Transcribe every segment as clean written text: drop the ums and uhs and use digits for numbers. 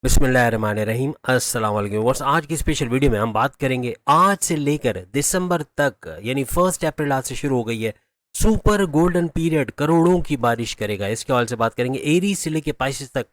बिस्मिल्लाहिर्रहमानिर्रहीम अस्सलाम वालेकुम व्यूअर्स। आज की स्पेशल वीडियो में हम बात करेंगे आज से लेकर दिसंबर तक, यानी 1 अप्रैल आज से शुरू हो गई है सुपर गोल्डन पीरियड, करोड़ों की बारिश करेगा। इसके हवाले से बात करेंगे। एरी से लेकर पाइसेस तक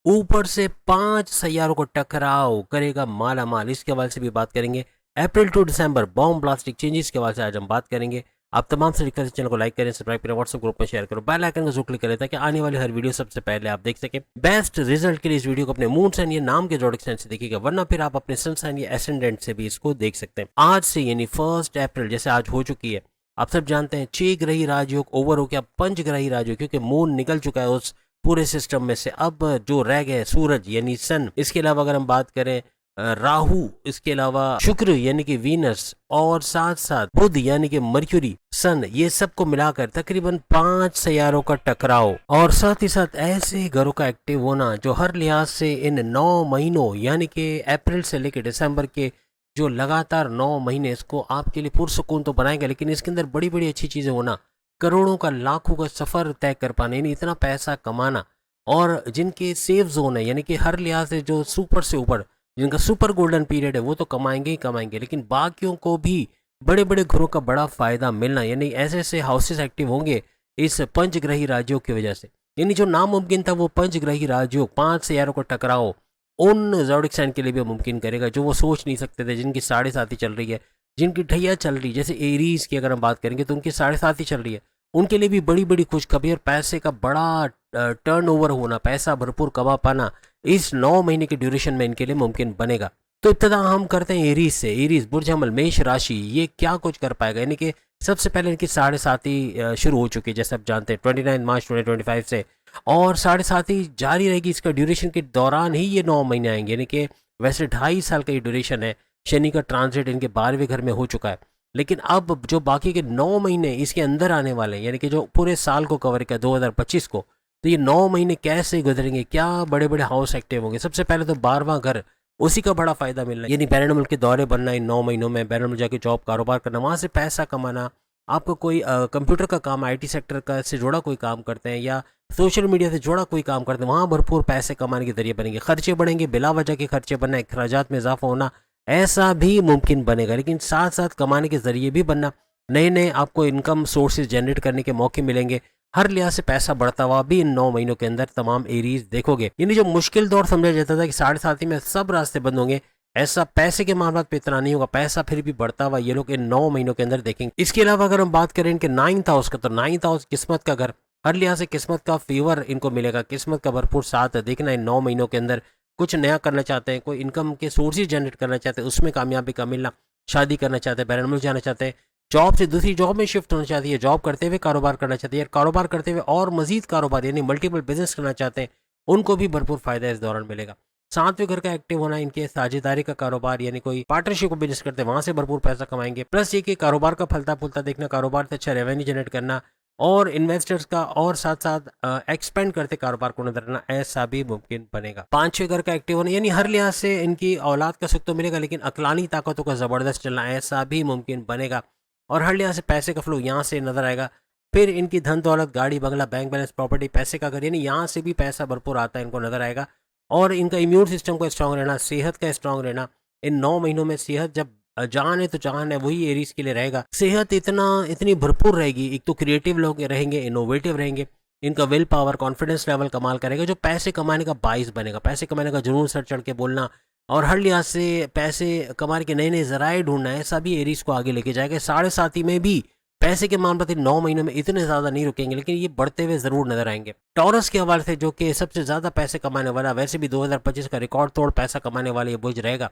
ऊपर से 5 सैयारों को टकराव करेगा माला माल। इसके हवाले से भी बात करेंगे। अप्रैल टू दिसंबर बॉम्ब ब्लास्टिक चेंजेस के हवाले से आज हम बात करेंगे। आप तमाम से रिक्वेस्ट चैनल को लाइक करें, सब्सक्राइब करें, व्हाट्सएप ग्रुप में शेयर करो, बेल आइकन को जरूर क्लिक करें ताकि आने वाली हर वीडियो सबसे पहले आप देख सकें। बेस्ट रिजल्ट के लिए इस वीडियो को अपने मून साइन या नाम के जोड़क साइन से देखिएगा, वरना फिर आप अपने सन साइन या एसेंडेंट से भी इसको देख सकते हैं। आज से यानी 1 अप्रैल जैसे आज हो चुकी है, आप सब जानते हैं 6 ग्रही राजयोग ओवर हो गया 5 ग्रही राजयोग, क्योंकि मून निकल चुका है उस पूरे सिस्टम में से। अब जो रह गए सूरज यानी सन, इसके अलावा अगर हम बात करें राहु, इसके अलावा शुक्र यानी कि वीनस, और साथ साथ बुध यानी कि मर्क्यूरी, सन, ये सबको मिलाकर तकरीबन 5 सैयारों का टकराव, और साथ ही साथ ऐसे घरों का एक्टिव होना जो हर लिहाज से इन 9 महीनों यानी कि अप्रैल से लेकर दिसंबर के जो लगातार 9 महीने इसको आपके लिए पुरसुकून तो बनाएगा, लेकिन इसके अंदर बड़ी बड़ी अच्छी चीजें होना, करोड़ों का लाखों का सफर तय कर पाना, यानी इतना पैसा कमाना, और जिनके सेफ जोन है यानी कि हर लिहाज से जो सुपर से ऊपर, जिनका सुपर गोल्डन पीरियड है, वो तो कमाएंगे ही कमाएंगे, लेकिन बाकियों को भी बड़े बड़े घरों का बड़ा फायदा मिलना, यानी ऐसे ऐसे हाउसेस एक्टिव होंगे इस पंचग्रही राज्यों की वजह से। यानी जो नामुमकिन था वो पंचग्रही राज्यों 5 सैयारों को टकराओ उन ज़ोडिक साइन के लिए भी मुमकिन करेगा जो वो सोच नहीं सकते थे, जिनकी 7.5 चल रही है, जिनकी ढैया चल रही है। जैसे एरीज की अगर हम बात करेंगे तो उनकी 7.5 चल रही है, उनके लिए भी बड़ी बड़ी खुशखबरी और पैसे का बड़ा टर्नओवर होना, पैसा भरपूर कमा पाना इस 9 महीने की ड्यूरेशन में इनके लिए मुमकिन बनेगा। तो इब्तदा हम करते हैं एरीज से। एरीज बुर्ज हमल मेष राशि, ये क्या कुछ कर पाएगा, यानी कि सबसे पहले इनकी 7.5 शुरू हो चुकी है जैसे आप जानते हैं 29 मार्च 2025 से, और 7.5 जारी रहेगी। इसका ड्यूरेशन के दौरान ही ये 9 महीने आएंगे, यानी कि वैसे 2.5 साल का ये ड्यूरेशन है। शनि का ट्रांजिट इनके 12वें घर में हो चुका है, लेकिन अब जो बाकी के 9 महीने इसके अंदर आने वाले हैं, यानी कि जो पूरे साल को कवर किया 2025 को, तो ये 9 महीने कैसे गुजरेंगे, क्या बड़े बड़े हाउस एक्टिव होंगे। सबसे पहले तो 12वां घर, उसी का बड़ा फायदा मिलना, यानी बैरन मुल्क के दौरे बनना इन 9 महीनों में, बैरन मुल्क जाके जॉब कारोबार करना, वहाँ से पैसा कमाना। आपको कोई कंप्यूटर का काम, आईटी सेक्टर का से जुड़ा कोई काम करते हैं या सोशल मीडिया से जुड़ा कोई काम करते हैं, वहाँ भरपूर पैसे कमाने के जरिए बनेंगे। खर्चे बढ़ेंगे, बिला वजह के खर्चे बनना, अखराजात में इजाफा होना, ऐसा भी मुमकिन बनेगा। लेकिन साथ साथ कमाने के जरिए भी बनना, नए नए आपको इनकम सोर्सेज जनरेट करने के मौके मिलेंगे। हर लिहाज से पैसा बढ़ता हुआ भी इन 9 महीनों के अंदर तमाम एरीज देखोगे। यानी जो मुश्किल दौर समझा जाता था कि 7.5 में सब रास्ते बंद होंगे, ऐसा पैसे के मामला पे इतना नहीं होगा, पैसा फिर भी बढ़ता हुआ ये लोग इन 9 महीनों के अंदर देखेंगे। इसके अलावा अगर हम बात करें इनके 9th हाउस का, तो 9th हाउस किस्मत का घर, हर लिहाज से किस्मत का फेवर इनको मिलेगा, किस्मत का भरपूर साथ देखना इन 9 महीनों के अंदर। कुछ नया करना चाहते हैं, कोई इनकम के सोर्सेज जनरेट करना चाहते हैं, उसमें कामयाबी का मिलना, शादी करना चाहते हैं, बैरन मुल्क जाना चाहते हैं, जॉब से दूसरी जॉब में शिफ्ट होना चाहती है, जॉब करते हुए कारोबार करना चाहती है, कारोबार करते हुए और मजीद कारोबार यानी मल्टीपल बिजनेस करना चाहते हैं, उनको भी भरपूर फायदा इस दौरान मिलेगा। 7वें घर का एक्टिव होना, इनके साझेदारी का कारोबार यानी कोई पार्टनरशिप को बिजनेस करते हैं, वहां से भरपूर पैसा कमाएंगे। प्लस ये कि कारोबार का फलता फूलता देखना, कारोबार से अच्छा रेवेन्यू जनरेट करना, और इन्वेस्टर्स का और साथ साथ एक्सपेंड करते कारोबार को नजर आना, ऐसा भी मुमकिन बनेगा। 5-6 घर का एक्टिव होना, यानी हर लिहाज से इनकी औलाद का सुख तो मिलेगा, लेकिन अकलानी ताकतों का जबरदस्त चलना, ऐसा भी मुमकिन बनेगा। और हर लिहाज से पैसे का फ्लो यहाँ से नजर आएगा। फिर इनकी धन दौलत, गाड़ी बंगला, बैंक बैलेंस, प्रॉपर्टी, पैसे का घर, यानी यहाँ से भी पैसा भरपूर आता है, इनको नजर आएगा। और इनका इम्यून सिस्टम का स्ट्रांग रहना, सेहत का स्ट्रांग रहना, इन 9 महीनों में सेहत जब जान है तो जान है, वही एरीज के लिए रहेगा। सेहत इतनी भरपूर रहेगी, एक तो क्रिएटिव लोग रहेंगे, इनोवेटिव रहेंगे, इनका विल पावर, कॉन्फिडेंस लेवल कमाल करेगा, जो पैसे कमाने का बाइस बनेगा, पैसे कमाने का जुनून सर चढ़ के बोलना, और हर लिहाज से पैसे कमाने के नए नए जराए ढूंढना है, सभी एरीज को आगे लेके जाएगा। 7.5 में भी पैसे के मामले में 9 महीनों में इतने ज्यादा नहीं रुकेंगे, लेकिन ये बढ़ते हुए जरूर नजर आएंगे। टॉरस के हवाले से, जो कि सबसे ज्यादा पैसे कमाने वाला, वैसे भी 2025 का रिकॉर्ड तोड़ पैसा कमाने वाला ये बुर्ज रहेगा।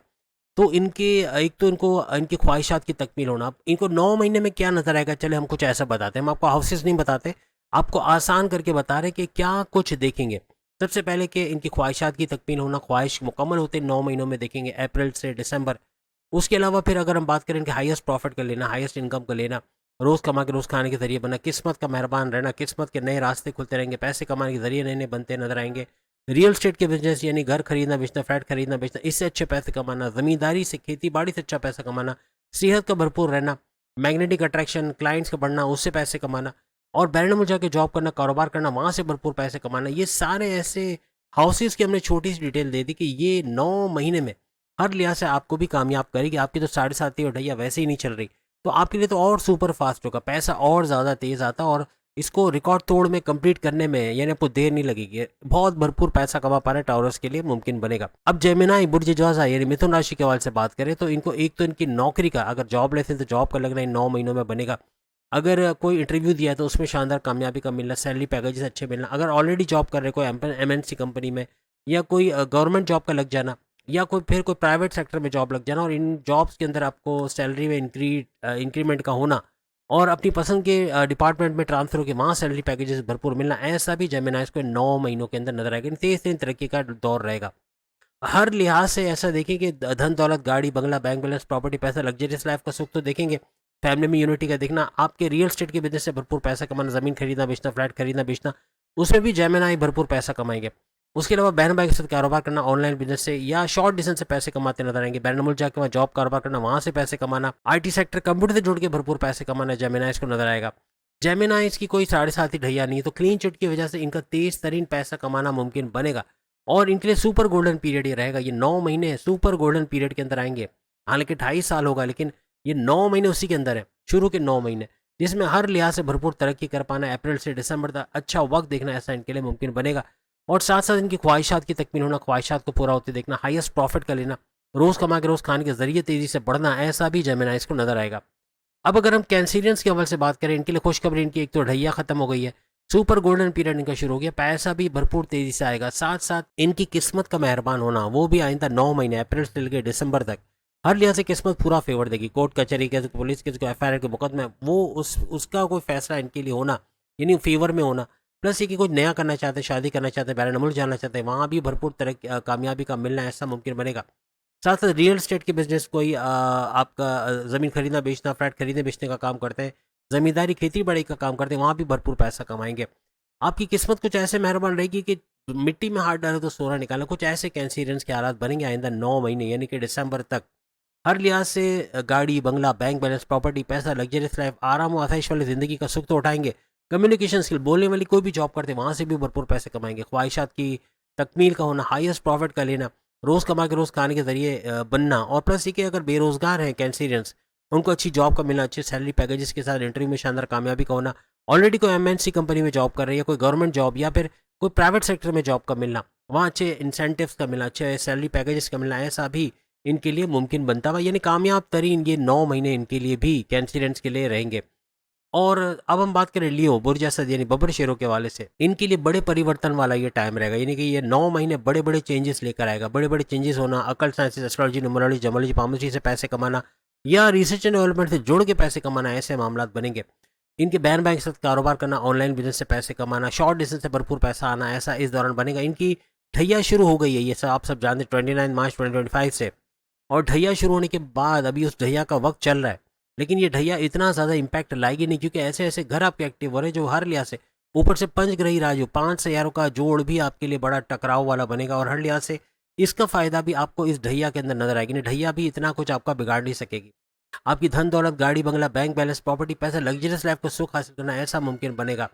तो इनके एक तो इनको इनकी ख्वाहिशात की तकमील होना, इनको 9 महीने में क्या नजर आएगा, चले हम कुछ ऐसा बताते हैं। हम आपको हाउसेस नहीं बताते, आपको आसान करके बता रहे कि क्या कुछ देखेंगे। सबसे पहले कि इनकी ख्वाहिशात की तकमील होना, ख्वाहिश मुकम्मल होते 9 महीनों में देखेंगे, अप्रैल से दिसंबर। उसके अलावा फिर अगर हम बात करें इनके हाईएस्ट प्रॉफिट कर लेना, हाईएस्ट इनकम कर लेना, रोज़ कमा के रोज़ खाने के जरिए बनना, किस्मत का मेहरबान रहना, किस्मत के नए रास्ते खुलते रहेंगे, पैसे कमाने के जरिए नए नए बनते नजर आएंगे। रियल स्टेट के बिजनेस यानी घर खरीदना बेचना, फ्लैट खरीदना बेचना, इससे अच्छे पैसे कमाना, जमींदारी से, खेती बाड़ी से अच्छा पैसा कमाना, सेहत का भरपूर रहना, मैग्नेटिक अट्रैक्शन, क्लाइंट्स का बढ़ना, उससे पैसे कमाना, और बैरन में जाके जॉब करना, कारोबार करना, वहाँ से भरपूर पैसे कमाना, ये सारे ऐसे हाउसेस की हमने छोटी सी डिटेल दे दी कि ये 9 महीने में हर लिहाज से आपको भी कामयाब करेगी। आपकी तो 7.5 की ढैया वैसे ही नहीं चल रही, तो आपके लिए तो और सुपर फास्ट होगा, पैसा और ज़्यादा तेज़ आता और इसको रिकॉर्ड तोड़ में कंप्लीट करने में यानी आपको देर नहीं लगेगी। बहुत भरपूर पैसा कमा पाना टावरस के लिए मुमकिन बनेगा। अब जेमिनाई बुर्ज ज्वाज़ा यानी मिथुन राशि के हवाले से बात करें तो इनको एक तो इनकी नौकरी का, अगर जॉब लेते हैं तो जॉब का लगना इन 9 महीनों में बनेगा। अगर कोई इंटरव्यू दिया है तो उसमें शानदार कामयाबी का मिलना, सैलरी पैकेजेस अच्छे मिलना। अगर ऑलरेडी जॉब कर रहे कोई एमएनसी कंपनी में या कोई गवर्नमेंट जॉब का लग जाना या कोई फिर कोई प्राइवेट सेक्टर में जॉब लग जाना और इन जॉब्स के अंदर आपको सैलरी में इंक्रीमेंट का होना और अपनी पसंद के डिपार्टमेंट में ट्रांसफर होकर वहाँ सैलरी पैकेजेस भरपूर मिलना, ऐसा भी जेमिनाइज को 9 महीनों के अंदर नजर आएगा। तेज तेज तरक्की का दौर रहेगा। हर लिहाज से ऐसा देखें कि धन दौलत, गाड़ी बंगला, बैंक बैलेंस, प्रॉपर्टी, पैसा, लग्जरियस लाइफ का सुख तो देखेंगे। फैमिली में यूनिटी का देखना, आपके रियल स्टेट के बिजनेस से भरपूर पैसा कमाना, जमीन खरीदना बेचना, फ्लैट खरीदना बेचना, उसमें भी जेमिनाई भरपूर पैसा कमाएंगे। उसके अलावा बहन भाई के साथ कारोबार करना, ऑनलाइन बिजनेस से या शॉर्ट डिस्टेंस से पैसे कमाते नजर आएंगे। बैरन मुल्क जाकर वहाँ जॉब कारोबार करना, वहाँ से पैसे कमाना, आईटी सेक्टर कंप्यूटर से जुड़ के भरपूर पैसे कमाना जेमिनाइज को नजर आएगा। जेमिनाइज की कोई 7.5 ढैया नहीं है, तो क्लीन चिट की वजह से इनका तेज तरीन पैसा कमाना मुमकिन बनेगा और इनके लिए सुपर गोल्डन पीरियड ये रहेगा। ये 9 महीने सुपर गोल्डन पीरियड के अंदर आएंगे। हालांकि 2.5 साल होगा, लेकिन ये 9 महीने उसी के अंदर है, शुरू के 9 महीने, जिसमें हर लिहाज से भरपूर तरक्की कर पाना, अप्रैल से दिसंबर तक अच्छा वक्त देखना, ऐसा इनके लिए मुमकिन बनेगा। और साथ साथ इनकी ख्वाहिशात की तकमील होना, ख्वाहिशात को पूरा होते देखना, हाईएस्ट प्रॉफिट का लेना, रोज़ कमा के रोज़ खाने के जरिए तेज़ी से बढ़ना, ऐसा भी जेमिनाइज को नजर आएगा। अब अगर हम कैंसिलियंस के अवल से बात करें, इनके लिए खुशखबरी, इनकी एक तो ढैया खत्म हो गई है, सुपर गोल्डन पीरियड इनका शुरू हो गया, पैसा भी भरपूर तेजी से आएगा। साथ साथ इनकी किस्मत का मेहरबान होना वो भी आइंदा 9 महीने अप्रैल से लेकर दिसंबर तक हर लिहाज से किस्मत पूरा फेवर देगी। कोर्ट कचहरी के, पुलिस के, एफआईआर के मुकदमे, वो उसका कोई फैसला इनके लिए होना यानी फेवर में होना, प्लस ये कि कुछ नया करना चाहते हैं, शादी करना चाहते हैं, बैरन मुल्क जाना चाहते हैं, वहाँ भी भरपूर तरह कामयाबी का मिलना ऐसा मुमकिन बनेगा। साथ साथ रियल एस्टेट के बिजनेस, कोई आपका ज़मीन खरीदना बेचना, फ्लैट खरीदने बेचने का काम करते हैं, ज़मींदारी खेती बाड़ी का काम करते हैं, वहाँ भी भरपूर पैसा कमाएंगे। आपकी किस्मत कुछ ऐसे मेहरबान रहेगी कि मिट्टी में हाथ डाले तो सोना निकालना, कुछ ऐसे कैंसिलियंस के हालात बनेंगे आइंदा 9 महीने यानी कि दिसंबर तक। हर लिहाज से गाड़ी बंगला, बैंक बैलेंस, प्रॉपर्टी, पैसा, लग्जरियस लाइफ, आराम और आसाइश वाली ज़िंदगी का सुख तो उठाएंगे। कम्युनिकेशन स्किल, बोलने वाली कोई भी जॉब करते हैं वहाँ से भी भरपूर पैसे कमाएंगे। ख्वाहिशात की तकमील का होना, हाईएस्ट प्रॉफिट का लेना, रोज़ कमा के रोज़ खाने के ज़रिए बनना, और प्लस ये कि अगर बेरोज़गार हैं कैंसिलियंस, उनको अच्छी जॉब का मिलना, अच्छे सैलरी पैकेजेस के साथ इंटरव्यू में शानदार कामयाबी का होना, ऑलरेडी कोई एमएनसी कंपनी में जॉब कर रही है, कोई गवर्नमेंट जॉब या फिर कोई प्राइवेट सेक्टर में जॉब का मिलना, वहाँ अच्छे इंसेंटिव्स का मिलना, अच्छे सैलरी पैकेजेस का मिलना, ऐसा भी इनके लिए मुमकिन बनता हुआ, यानी कामयाब तरीन ये 9 महीने इनके लिए भी कैंसिलियंस के लिए रहेंगे। और अब हम बात करें लियो बुर्ज असद यानी बब्बर शेरों के वाले से, इनके लिए बड़े परिवर्तन वाला ये टाइम रहेगा, यानी कि ये 9 महीने बड़े बड़े चेंजेस लेकर आएगा। बड़े बड़े चेंजेस होना, अकल साइंसेस, एस्ट्रोलॉजी, न्यूमरोलॉजी, जमोलॉजी, पामोलॉजी से पैसे कमाना या रिसर्च एंड डेवलपमेंट से जुड़ के पैसे कमाना, ऐसे मामला बनेंगे। इनके बैन बैंक के साथ कारोबार करना, ऑनलाइन बिजनेस से पैसे कमाना, शॉर्ट डिस्टेंस से भरपूर पैसा आना, ऐसा इस दौरान बनेगा। इनकी ढैया शुरू हो गई है, ये सब आप सब जानते हैं 29 मार्च 2025 से, और ढैया शुरू होने के बाद अभी उस ढैया का वक्त चल रहा है, लेकिन ये ढैया इतना ज़्यादा इम्पैक्ट लाएगी नहीं, क्योंकि ऐसे ऐसे घर आपके एक्टिव हो रहे हैं जो हर लिहाज से, ऊपर से पंचग्रही राजू 5 सैयारों का जोड़ भी आपके लिए बड़ा टकराव वाला बनेगा, और हर लिहाज से इसका फ़ायदा भी आपको इस ढैया के अंदर नजर आएगी। नहीं, ढैया भी इतना कुछ आपका बिगाड़ नहीं सकेगी। आपकी धन दौलत, गाड़ी बंगला, बैंक बैलेंस, प्रॉपर्टी, पैसा, लग्जरियस लाइफ को सुख हासिल करना, ऐसा मुमकिन बनेगा।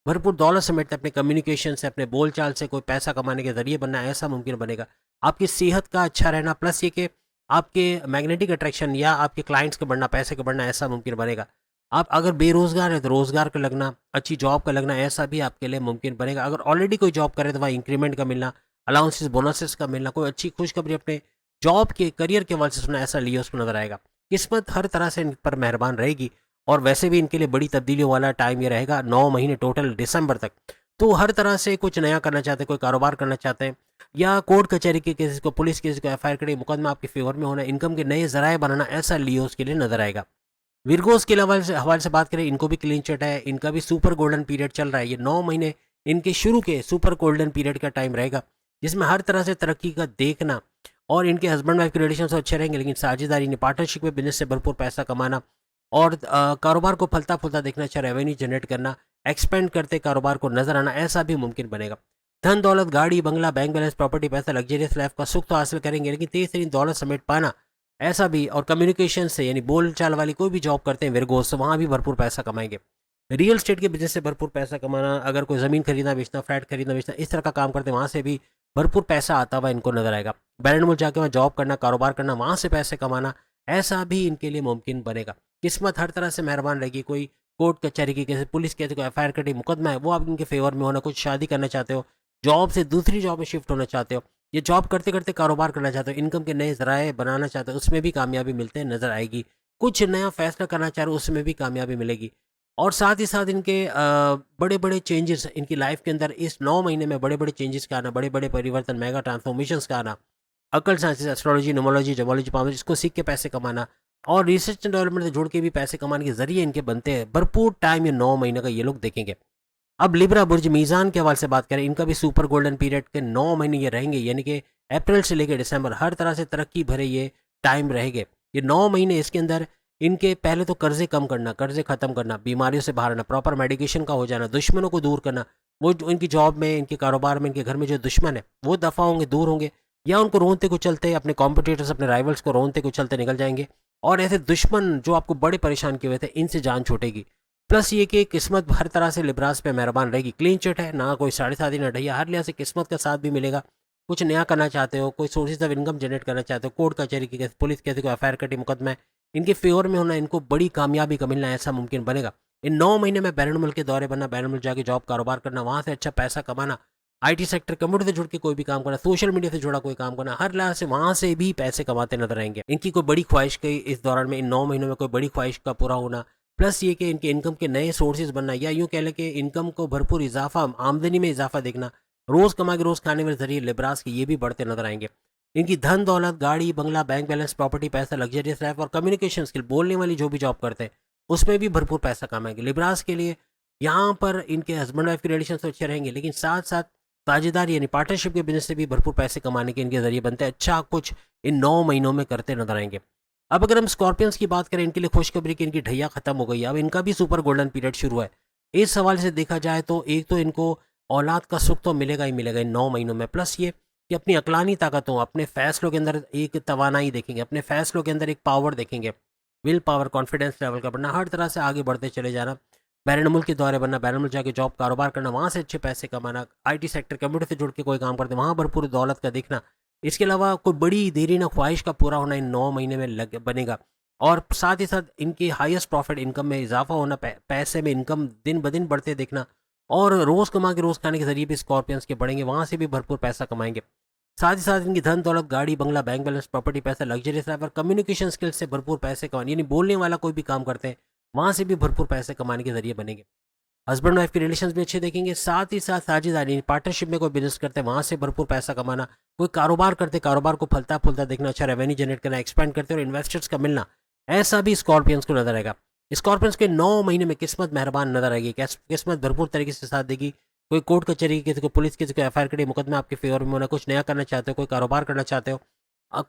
भरपूर दौलत समेटते अपने कम्युनिकेशन से, अपने बोलचाल से कोई पैसा कमाने के जरिए बनना, ऐसा मुमकिन बनेगा। आपकी सेहत का अच्छा रहना, प्लस ये कि आपके मैग्नेटिक अट्रैक्शन या आपके क्लाइंट्स का बढ़ना, पैसे का बढ़ना, ऐसा मुमकिन बनेगा। आप अगर बेरोजगार हैं तो रोजगार का लगना, अच्छी जॉब का लगना, ऐसा भी आपके लिए मुमकिन बनेगा। अगर ऑलरेडी कोई जॉब करे तो वहाँ इंक्रीमेंट का मिलना, अलाउंसेस, बोनसेस का मिलना, कोई अच्छी खुशखबरी अपने जॉब के करियर के वजह से सुना, ऐसा लियो उसको नजर आएगा। किस्मत हर तरह से इन पर मेहरबान रहेगी, और वैसे भी इनके लिए बड़ी तब्दीलियों वाला टाइम ये रहेगा 9 महीने टोटल दिसंबर तक। तो हर तरह से कुछ नया करना चाहते हैं, कोई कारोबार करना चाहते हैं, या कोर्ट कचहरी के केसेस को, पुलिस केसेस को, एफआईआर के मुकदमा आपके फेवर में होना, इनकम के नए जराए बनाना, ऐसा लियोस के लिए नजर आएगा। विर्गोस के हवाले से बात करें, इनको भी क्लीन चिट है, इनका भी सुपर गोल्डन पीरियड चल रहा है। ये 9 महीने इनके शुरू के सुपर गोल्डन पीरियड का टाइम रहेगा, जिसमें हर तरह से तरक्की का देखना, और इनके हस्बैंड वाइफ के रिलेशन तो अच्छे रहेंगे, लेकिन साझेदारी ने, पार्टनरशिप में बिजनेस से भरपूर पैसा कमाना, और कारोबार को फलता फूलता देखना, अच्छा रेवेन्यू जनरेट करना, एक्सपेंड करते कारोबार को नजर आना, ऐसा भी मुमकिन बनेगा। धन दौलत, गाड़ी बंगला, बैंक बैलेंस, प्रॉपर्टी, पैसा, लग्जरियस लाइफ का सुख तो हासिल करेंगे, लेकिन तेज तरीन दौलत समेट पाना, ऐसा भी। और कम्युनिकेशन से यानी बोल चाल वाली कोई भी जॉब करते हैं विरगोस, तो वहाँ भी भरपूर पैसा कमाएंगे। रियल स्टेट के बिजनेस से भरपूर पैसा कमाना, अगर कोई ज़मीन खरीदना बेचना, फ्लैट खरीदना बेचना, इस तरह का काम करते हैं, वहाँ से भी भरपूर पैसा आता हुआ इनको नजर आएगा। बैरन मुल्क जाके वहाँ जॉब करना, कारोबार करना, वहाँ से पैसे कमाना, ऐसा भी इनके लिए मुमकिन बनेगा। किस्मत हर तरह से मेहरबान रहेगी। कोई कोर्ट कचहरी की कैसे, पुलिस के कोई एफ आई आर कटी मुकदमा है, वो आप इनके फेवर में होना, कुछ शादी करना चाहते हो, जॉब से दूसरी जॉब में शिफ्ट होना चाहते हो, ये जॉब करते करते कारोबार करना चाहते हो, इनकम के नए जराए बनाना चाहते हो, उसमें भी कामयाबी मिलते हैं नजर आएगी। कुछ नया फैसला करना चाह रहे हो, उसमें भी कामयाबी मिलेगी। और साथ ही साथ इनके बड़े बड़े चेंजेस इनकी लाइफ के अंदर इस 9 महीने में बड़े बड़े चेंजेस का आना, बड़े बड़े परिवर्तन, मेगा ट्रांसफॉर्मेशंस का आना, अकल साइंसेस, एस्ट्रोलॉजी, न्यूमरोलॉजी, जमोलॉजी, पामोलॉजी, इसको सीख के पैसे कमाना और रिसर्च एंड डेवलपमेंट से जुड़ के भी पैसे कमाने के जरिए इनके बनते हैं। भरपूर टाइम ये 9 महीने का ये लोग देखेंगे। अब लिब्रा बुर्ज मीज़ान के हवाले से बात करें, इनका भी सुपर गोल्डन पीरियड के 9 महीने ये रहेंगे, यानी कि अप्रैल से लेकर दिसंबर हर तरह से तरक्की भरे ये टाइम रहेंगे। ये 9 महीने इसके अंदर इनके पहले तो कर्जे कम करना, कर्जे खत्म करना, बीमारियों से बाहर आना, प्रॉपर मेडिकेशन का हो जाना, दुश्मनों को दूर करना, वो इनकी जॉब में, इनके कारोबार में, इनके घर में जो दुश्मन है वो दफ़ा होंगे, दूर होंगे, या उनको रोनते कुचलते, अपने कॉम्पिटिटर्स, अपने राइवल्स को रोनते कुचलते निकल जाएंगे। और ऐसे दुश्मन जो आपको बड़े परेशान किए हुए थे, इनसे जान छूटेगी। प्लस ये कि किस्मत हर तरह से लिब्रास पे मेहरबान रहेगी। क्लीन चिट है, ना कोई 7.5 ना ढैया, हर लिहाज से किस्मत का साथ भी मिलेगा। कुछ नया करना चाहते हो, कोई सोर्सेज ऑफ इनकम जनरेट करना चाहते हो, कोर्ट कचहरी की केस, पुलिस केस, कोई एफआईआर कटी मुकदमा है, इनके फेवर में होना, इनको बड़ी कामयाबी का मिलना, ऐसा मुमकिन बनेगा। इन 9 महीने में बैरून मुल्क के दौरे बनना, बैरून मुल्क जाके जॉब कारोबार करना, वहाँ से अच्छा पैसा कमाना, आईटी सेक्टर, कंप्यूटर से जुड़ के कोई भी काम करना, सोशल मीडिया से जुड़ा कोई काम करना, हर लिहाज से वहाँ से भी पैसे कमाते नजर आएंगे। इनकी कोई बड़ी ख्वाहिश की इस दौरान में, इन 9 महीनों में कोई बड़ी ख्वाहिश का पूरा होना, प्लस ये कि इनके इनकम के नए सोर्सेज बनना, या यूँ कह लें कि इनकम को भरपूर इजाफा, आमदनी में इजाफा देखना, रोज़ कमा के रोज़ खाने वाले जरिए लिब्रास के ये भी बढ़ते नजर आएंगे। इनकी धन दौलत, गाड़ी बंगला, बैंक बैलेंस, प्रॉपर्टी, पैसा, लग्जरियस लाइफ और कम्युनिकेशन स्किल, बोलने वाली जो भी जॉब करते हैं उसमें भी भरपूर पैसा कमाएंगे। लिब्रास के लिए यहाँ पर इनके हस्बैंड वाइफ के रिलेशन तो अच्छे रहेंगे, लेकिन साथ साथ साझेदारी यानी पार्टनरशिप के बिजनेस से भी भरपूर पैसे कमाने के इनके जरिए बनते हैं। अच्छा कुछ इन 9 महीनों में करते नजर आएंगे। अब अगर हम स्कॉर्पियंस की बात करें, इनके लिए खुशखबरी कि इनकी ढैया खत्म हो गई है, अब इनका भी सुपर गोल्डन पीरियड शुरू है। इस सवाल से देखा जाए तो एक तो इनको औलाद का सुख तो मिलेगा ही मिलेगा इन 9 महीनों में, प्लस ये कि अपनी अकलानी ताकतों, अपने फैसलों के अंदर एक तवानाई देखेंगे, अपने फैसलों के अंदर एक पावर देखेंगे, विल पावर, कॉन्फिडेंस लेवल का बढ़ना, हर तरह से आगे बढ़ते चले जाना, बैरून मुल्क के दौरे बनना, बैरून मुल्क जाके जॉब कारोबार करना, वहाँ से अच्छे पैसे कमाना, आईटी सेक्टर, कंप्यूटर से जुड़ के कोई काम करते वहाँ भरपूर दौलत का देखना। इसके अलावा कोई बड़ी देरी ना ख्वाहिश का पूरा होना इन 9 महीने में बनेगा। और साथ ही साथ इनकी हाईएस्ट प्रॉफिट इनकम में इजाफा होना, पैसे में इनकम दिन ब दिन बढ़ते देखना, और रोज़ कमा के रोज़ खाने के जरिए भी स्कॉर्पियंस के बढ़ेंगे, वहाँ से भी भरपूर पैसा कमाएंगे। साथ ही साथ इनकी धन दौलत, गाड़ी बंगला, बैंक बैलेंस, प्रॉपर्टी, पैसा, लग्जरियस लाइफ और कम्युनिकेशन स्किल्स से भरपूर पैसे कमाने, यानी बोलने वाला कोई भी काम करते हैं वहाँ से भी भरपूर पैसे कमाने के जरिए बनेंगे। हस्बैंड वाइफ के रिलेशंस भी अच्छे देखेंगे। साथ ही साथ साझेदारी, पार्टनरशिप में कोई बिजनेस करते हैं वहाँ से भरपूर पैसा कमाना, कोई कारोबार करते, कारोबार को फलता फूलता देखना, अच्छा रेवेन्यू जनरेट करना, एक्सपेंड करते और इन्वेस्टर्स का मिलना, ऐसा भी स्कॉर्पियंस को नजर आएगा। स्कॉर्पियंस के 9 महीने में किस्मत मेहरबान नजर आएगी, किस्मत भरपूर तरीके से साथ देगी। कोई कोर्ट कचहरी की, कोई पुलिस की, कोई एफआईआर कटी मुकदमा आपके फेवर में होना, कुछ नया करना चाहते हो, कोई कारोबार करना चाहते हो,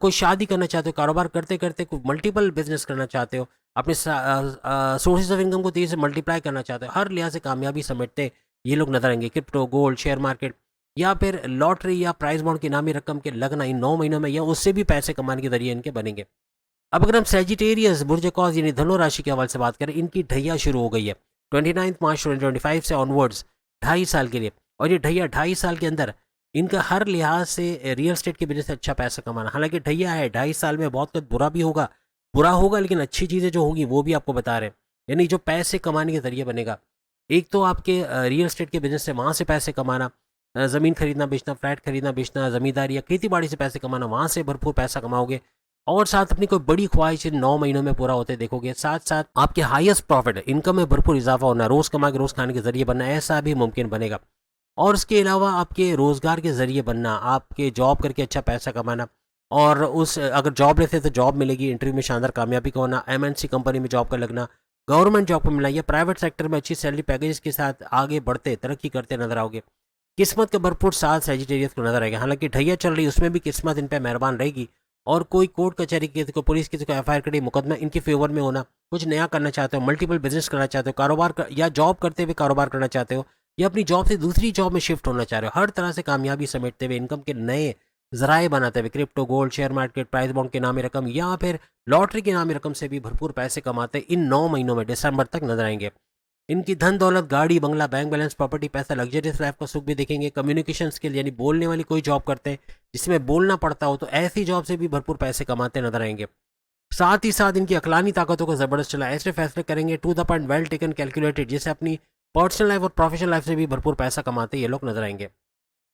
कोई शादी करना चाहते हो, कारोबार करते करते कोई मल्टीपल बिजनेस करना चाहते हो, अपने सोर्सेज ऑफ इनकम को तेजी से मल्टीप्लाई करना चाहते हो, हर लिहाज से कामयाबी समेटते ये लोग नजर आएंगे। क्रिप्टो, गोल्ड, शेयर मार्केट या फिर लॉटरी या प्राइज बॉन्ड की नामी रकम के लगना इन 9 महीनों में, या उससे भी पैसे कमाने के जरिए इनके बनेंगे। अब अगर हम सेजिटेरियस बुर्ज कॉज यानी धनु राशि के हवाले से बात करें, इनकी ढैया शुरू हो गई है 29 मार्च 2025 से ऑनवर्ड्स 2.5 साल के लिए। और ये ढैया 2.5 साल के अंदर इनका हर लिहाज से रियल एस्टेट के बिजनेस से अच्छा पैसा कमाना, हालांकि ढैया है 2.5 साल में बहुत कुछ बुरा भी होगा, बुरा होगा, लेकिन अच्छी चीज़ें जो होंगी वो भी आपको बता रहे हैं, यानी जो पैसे कमाने के जरिए बनेगा। एक तो आपके रियल एस्टेट के बिजनेस से वहाँ से पैसे कमाना, ज़मीन खरीदना बेचना, फ्लैट खरीदना बेचना, ज़मींदारी या खेती बाड़ी से पैसे कमाना, वहाँ से भरपूर पैसा कमाओगे। और साथ अपनी कोई बड़ी ख्वाहिश इन 9 महीनों में पूरा होते देखोगे। साथ साथ आपके हाईएस्ट प्रॉफिट इनकम में भरपूर इजाफा होना, रोज़ कमा के रोज़ खाने के जरिए बनना, ऐसा भी मुमकिन बनेगा। और इसके अलावा आपके रोज़गार के ज़रिए बनना, आपके जॉब करके अच्छा पैसा कमाना, और उस अगर जॉब लेते तो जॉब मिलेगी, इंटरव्यू में शानदार कामयाबी का होना, एमएनसी कंपनी में जॉब का लगना, गवर्नमेंट जॉब को मिलना, या प्राइवेट सेक्टर में अच्छी सैलरी पैकेज के साथ आगे बढ़ते तरक्की करते नजर आओगे। किस्मत का भरपूर साथ सेजिटेरियस को नजर आएगा। हालांकि ढैया चल रही उसमें भी किस्मत इन पर मेहरबान रहेगी, और कोई कोर्ट कचहरी की, कोई पुलिस की, कोई एफआईआर कटी मुकदमा इनके फेवर में होना, कुछ नया करना चाहते हो, मल्टीपल बिजनेस करना चाहते हो, कारोबार या जॉब करते हुए कारोबार करना चाहते हो, या अपनी जॉब से दूसरी जॉब में शिफ्ट होना चाह रहे हो, हर तरह से कामयाबी समेटते हुए, इनकम के नए जराए बनाते हुए, crypto, gold, share market, price bond के नामी रकम या फिर लॉटरी के नामी रकम से भी भरपूर पैसे कमाते इन 9 महीनों में दिसंबर तक नजर आएंगे। इनकी धन दौलत, गाड़ी बंगला, बैंक बैलेंस, प्रॉपर्टी, पैसा, लग्जरियस लाइफ का सुख भी देखेंगे। कम्युनिकेशन स्किल यानी बोलने वाली कोई जॉब करते हैं जिसमें बोलना पड़ता हो तो ऐसी जॉब से भी भरपूर पैसे कमाते नजर आएंगे। साथ ही साथ इनकी अकलानी ताकतों को जबरदस्त चला, ऐसे फैसले करेंगे to the point, well taken, calculated, जिससे अपनी पर्सनल लाइफ और प्रोफेशनल लाइफ से भी भरपूर पैसा कमाते ये लोग नजर आएंगे।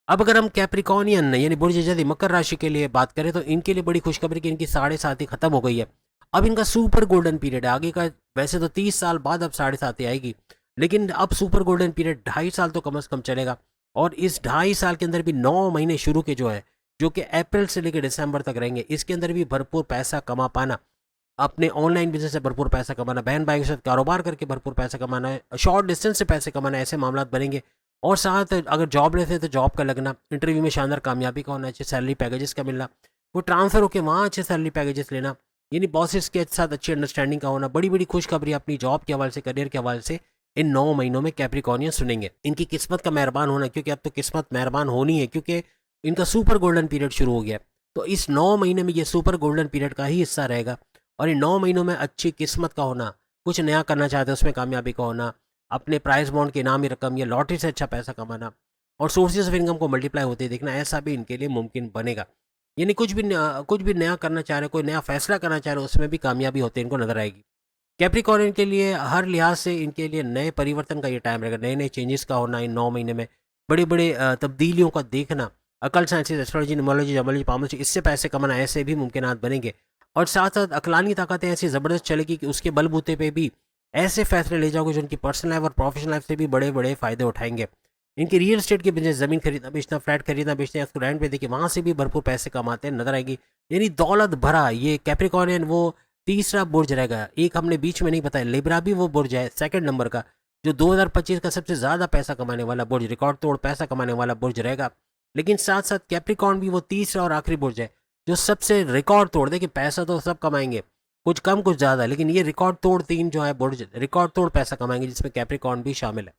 अब अगर हम कैप्रिकॉनियन यानी बुर्ज जैसी मकर राशि के लिए बात करें तो इनके लिए बड़ी खुशखबरी कि इनकी 7.5 खत्म हो गई है। अब इनका सुपर गोल्डन पीरियड है आगे का। वैसे तो 30 साल बाद अब 7.5 आएगी, लेकिन अब सुपर गोल्डन पीरियड 2.5 साल तो कम से कम चलेगा। और इस 2.5 साल के अंदर भी 9 महीने शुरू के जो है, जो कि अप्रैल से लेकर दिसंबर तक रहेंगे, इसके अंदर भी भरपूर पैसा कमा पाना, अपने ऑनलाइन बिजनेस से भरपूर पैसा कमाना, बहन भाई के साथ कारोबार करके भरपूर पैसा कमाना है, शॉर्ट डिस्टेंस से पैसे कमाना, ऐसे मामला बनेंगे। और साथ अगर जॉब लेते हैं तो जॉब का लगना, इंटरव्यू में शानदार कामयाबी का होना, अच्छे सैलरी पैकेजेस का मिलना, वो ट्रांसफर होकर वहाँ अच्छे सैलरी पैकेजेस लेना, यानी बॉसेस के साथ अच्छी अंडरस्टैंडिंग का होना, बड़ी बड़ी खुशखबरी अपनी जॉब के हवाले से, करियर के हवाले से इन 9 महीनों में कैप्रिकॉर्नियन सुनेंगे। इनकी किस्मत का मेहरबान होना, क्योंकि अब तो किस्मत मेहरबान होनी है, क्योंकि इनका सुपर गोल्डन पीरियड शुरू हो गया। तो इस 9 महीने में ये सुपर गोल्डन पीरियड का ही हिस्सा रहेगा। और इन 9 महीनों में अच्छी किस्मत का होना, कुछ नया करना चाहते हैं उसमें कामयाबी का होना, अपने प्राइस बॉन्ड की इनामी रकम या लॉटरी से अच्छा पैसा कमाना और सोर्सेज ऑफ इनकम को मल्टीप्लाई होते देखना, ऐसा भी इनके लिए मुमकिन बनेगा। यानी कुछ भी नया करना चाह रहे, कोई नया फैसला करना चाह रहे, उसमें भी कामयाबी होते इनको नजर आएगी। कैप्रिकॉर्न के लिए हर लिहाज से इनके लिए नए परिवर्तन का ये टाइम रहेगा, नए नए चेंजेस का होना इन 9 महीने में, बड़े बड़े तब्दीलियों का देखना, अकल, साइंसेज, एस्ट्रोलॉजी, न्यूमरोलॉजी, जमोलॉजी, पामोलॉजी, इससे पैसे कमाना, ऐसे भी मुमकिनात बनेंगे। और साथ साथ अकलानी ताकतें ऐसी ज़बरदस्त चलेगी कि उसके बलबूते पे भी ऐसे फैसले ले जाओगे जो उनकी पर्सनल लाइफ और प्रोफेशनल लाइफ से भी बड़े बड़े फ़ायदे उठाएंगे। इनकी रियल एस्टेट की बिजनेस, ज़मीन खरीदना बेचना, फ्लैट खरीदना बेचना, उसको रेंट पे देखिए, वहाँ से भी भरपूर पैसे कमाते नजर आएगी। यानी दौलत भरा ये कैप्रिकॉर्नियन वो तीसरा बुर्ज रहेगा। एक हमने बीच में नहीं बताया, लिब्रा भी वो बुर्ज है सेकंड नंबर का, जो 2025 का सबसे ज़्यादा पैसा कमाने वाला बुर्ज, रिकॉर्ड तोड़ पैसा कमाने वाला बुर्ज रहेगा। लेकिन साथ साथ कैप्रिकॉर्न भी वो तीसरा और आखिरी बुर्ज है जो सबसे रिकॉर्ड तोड़, देखिए पैसा तो सब कमाएंगे, कुछ कम कुछ ज़्यादा, लेकिन ये रिकॉर्ड तोड़ 3 जो है बुर्ज, रिकॉर्ड तोड़ पैसा कमाएंगे, जिसमें कैप्रिकॉर्न भी शामिल है।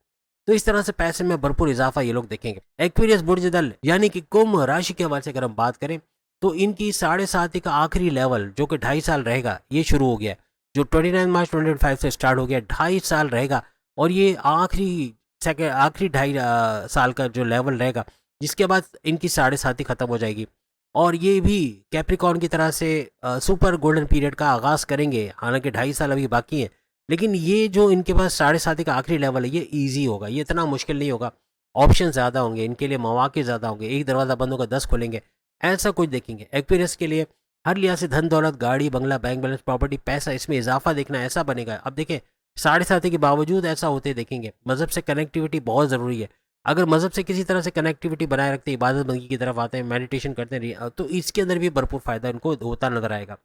तो इस तरह से पैसे में भरपूर इजाफा ये लोग देखेंगे। एक्वेरियस बुर्ज दल यानी कि कुंभ राशि के हवाले से अगर हम बात करें तो इनकी 7.5 का आखिरी लेवल जो कि 2.5 साल रहेगा, ये शुरू हो गया, जो 29 मार्च 2025 से स्टार्ट हो गया, 2.5 साल रहेगा। और ये आखिरी 2.5 साल का जो लेवल रहेगा, जिसके बाद इनकी 7.5 खत्म हो जाएगी। और ये भी कैप्रिकॉर्न की तरह से सुपर गोल्डन पीरियड का आगाज़ करेंगे, हालांकि 2.5 साल अभी बाकी है, लेकिन ये जो इनके पास 7.5 का आखिरी लेवल है, ये ईजी होगा, ये इतना मुश्किल नहीं होगा, ऑप्शन ज़्यादा होंगे इनके लिए, मौके ज़्यादा होंगे, एक दरवाज़ा बंद होगा 10 खुलेंगे, ऐसा कुछ देखेंगे। एक्वेरियस के लिए हर लिहाज से धन दौलत, गाड़ी बंगला, बैंक बैलेंस, प्रॉपर्टी, पैसा, इसमें इजाफा देखना, ऐसा बनेगा। अब देखें 7.5 के बावजूद ऐसा होते देखेंगे। मज़हब से कनेक्टिविटी बहुत ज़रूरी है। अगर मज़हब से किसी तरह से कनेक्टिविटी बनाए रखते हैं, इबादत बंदगी की तरफ आते हैं, मेडिटेशन करते हैं, तो इसके अंदर भी भरपूर फ़ायदा इनको होता नजर आएगा।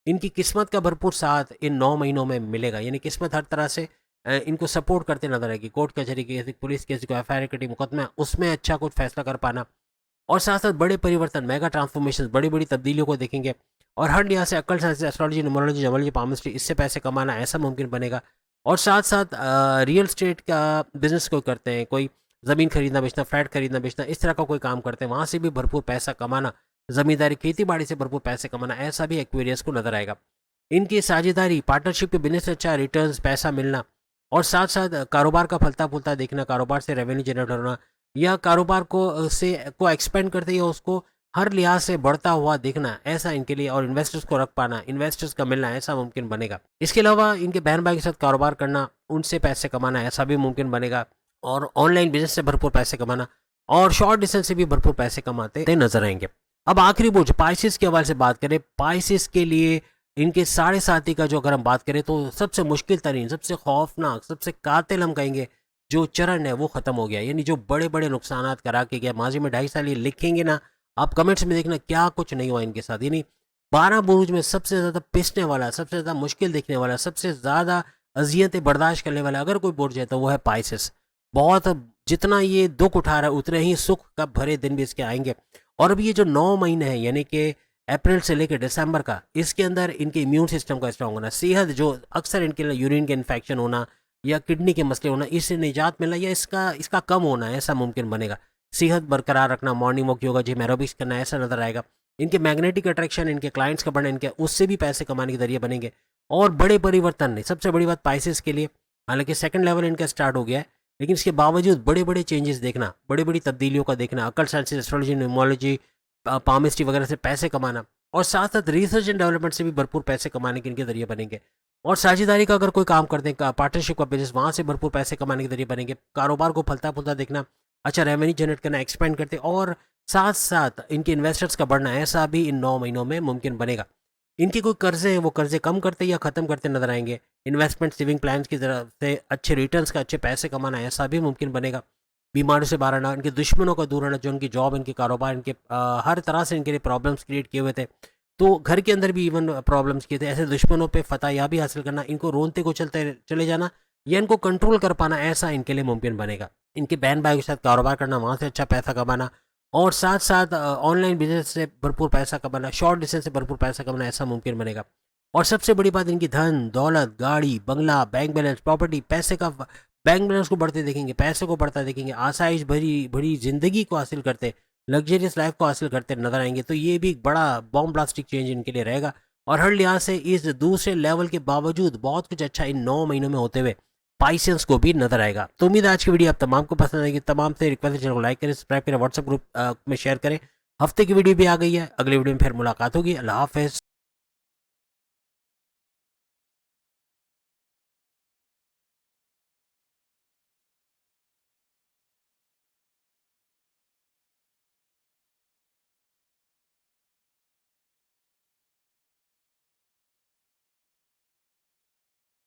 इनकी किस्मत का भरपूर साथ इन 9 महीनों में मिलेगा, यानी किस्मत हर तरह से इनको सपोर्ट करते नजर आएगी। कोर्ट कचहरी केस, पुलिस केस, को FIR कटी, मुकदमा, उसमें अच्छा कुछ फैसला कर पाना, और साथ साथ बड़े परिवर्तन, मेगा ट्रांसफॉर्मेशन, बड़ी बड़ी तब्दीलियों को देखेंगे। और हर लिहाज से अकल, साइंस, एस्ट्रोलॉजी, न्यूमरोलॉजी, जमोलॉजी, पामोलॉजी, इससे पैसे कमाना, ऐसा मुमकिन बनेगा। और साथ साथ रियल स्टेट का बिजनेस कोई करते हैं, कोई ज़मीन खरीदना बेचना, फ्लैट खरीदना बेचना, इस तरह का कोई काम करते हैं, वहाँ से भी भरपूर पैसा कमाना, ज़मींदारी, खेती बाड़ी से भरपूर पैसे कमाना, ऐसा भी एक्वेरियस को नजर आएगा। इनकी साझेदारी, पार्टनरशिप के बिजनेस से अच्छा रिटर्न्स, पैसा मिलना, और साथ साथ कारोबार का फलता फूलता देखना, कारोबार से रेवेन्यू जनरेट होना, या कारोबार को एक्सपेंड करते ही उसको हर लिहाज से बढ़ता हुआ देखना, ऐसा इनके लिए, और इन्वेस्टर्स को रख पाना, इन्वेस्टर्स का मिलना, ऐसा मुमकिन बनेगा। इसके अलावा इनके बहन भाई के साथ कारोबार करना, उनसे पैसे कमाना, ऐसा भी मुमकिन बनेगा। और ऑनलाइन बिजनेस से भरपूर पैसे कमाना, और शॉर्ट डिस्टेंस से भी भरपूर पैसे कमाते नजर आएंगे। अब आखिरी बोझ पाइसेस के हवाले से बात करें, पाइसेस के लिए इनके 7.5 का जो अगर हम बात करें तो सबसे मुश्किल तरीन, सबसे खौफनाक, सबसे कातिल हम कहेंगे जो चरण है वो ख़त्म हो गया। यानी जो बड़े बड़े नुकसान करा के गया माजी में 2.5 साल, ये लिखेंगे ना आप कमेंट्स में, देखना क्या कुछ नहीं हुआ इनके साथ। यानी 12 बुरुज में सबसे ज़्यादा पिसने वाला, सबसे ज़्यादा मुश्किल देखने वाला, सबसे ज़्यादा अजियतें बर्दाश्त करने वाला अगर कोई बुर्ज है तो वो है पाइसेस। बहुत, जितना ये दुख उठा रहा है उतने ही सुख का भरे दिन भी इसके आएंगे। और अभी ये जो 9 महीने हैं, यानी कि अप्रैल से लेकर दिसंबर का, इसके अंदर इनके इम्यून सिस्टम का स्ट्रांग होना, सेहत जो अक्सर इनके लिए यूरिन के इन्फेक्शन होना या किडनी के मसले होना, इससे निजात मिलना या इसका कम होना, ऐसा मुमकिन बनेगा। सेहत बरकरार रखना, morning walk, yoga, gym, aerobics करना, ऐसा नजर आएगा। इनके मैग्नेटिक अट्रैक्शन, इनके क्लाइंट्स का बढ़ना, इनके उससे भी पैसे कमाने के जरिए बनेंगे। और बड़े परिवर्तन नहीं, सबसे बड़ी बात पाइसेस के लिए हालांकि सेकंड लेवल इनका स्टार्ट हो गया है, लेकिन इसके बावजूद बड़े बड़े चेंजेस देखना, बड़ी बड़ी तब्दीलियों का देखना, अकल साइंसेज, एस्ट्रोलॉजी, न्यूमोलॉजी, पामिस्ट्री वगैरह से पैसे कमाना, और साथ साथ रिसर्च एंड डेवलपमेंट से भी भरपूर पैसे कमाने के इनके जरिए बनेंगे। और साझेदारी का अगर कोई काम करते हैं, पार्टनरशिप का बिजनेस, वहाँ से भरपूर पैसे कमाने के जरिए बनेंगे। कारोबार को फलता फूलता देखना, अच्छा रेवेन्यू जनरेट करना, एक्सपेंड करते, और साथ साथ इनके इन्वेस्टर्स का बढ़ना, ऐसा भी इन 9 महीनों में मुमकिन बनेगा। इनके कोई कर्जे हैं वो कर्जे कम करते या ख़त्म करते नजर आएंगे। इन्वेस्टमेंट सेविंग प्लान्स की तरफ से अच्छे रिटर्न्स का, अच्छे पैसे कमाना, ऐसा भी मुमकिन बनेगा। बीमारियों से बाहर आना, इनके दुश्मनों का दूर रहना, जो इनकी जॉब, इनके कारोबार, इनके हर तरह से इनके लिए प्रॉब्लम्स क्रिएट किए हुए थे, तो घर के अंदर भी इवन प्रॉब्लम्स किए थे, ऐसे दुश्मनों पे फतह याबी हासिल करना, इनको रोनते को चलते चले जाना या इनको कंट्रोल कर पाना, ऐसा इनके लिए मुमकिन बनेगा। इनके बहन भाई के साथ कारोबार करना, वहाँ से अच्छा पैसा कमाना, और साथ साथ ऑनलाइन बिजनेस से भरपूर पैसा कमाना, शॉर्ट डिस्टेंस से भरपूर पैसा कमाना, ऐसा मुमकिन बनेगा। और सबसे बड़ी बात, इनकी धन दौलत, गाड़ी बंगला, बैंक बैलेंस, प्रॉपर्टी, पैसे का बैंक बैलेंस को बढ़ते देखेंगे, पैसे को बढ़ता देखेंगे, आसाइश भरी भरी जिंदगी को हासिल करते, लग्जरियस लाइफ को हासिल करते नजर आएंगे। तो ये भी एक बड़ा बॉम्ब ब्लास्टिक चेंज इनके लिए रहेगा। और हर लिहाज से इस दूसरे लेवल के बावजूद बहुत कुछ अच्छा इन 9 महीनों में होते हुए पाइसेंस को भी नजर आएगा। तो उम्मीद है आज की वीडियो आप तमाम को पसंद आएगी। तमाम से रिक्वेस्ट है, चैनल को लाइक करें, सब्सक्राइब करें, व्हाट्सएप ग्रुप में शेयर करें। हफ्ते की वीडियो भी आ गई है, अगले वीडियो में फिर मुलाकात होगी। अल्लाह हाफिज़।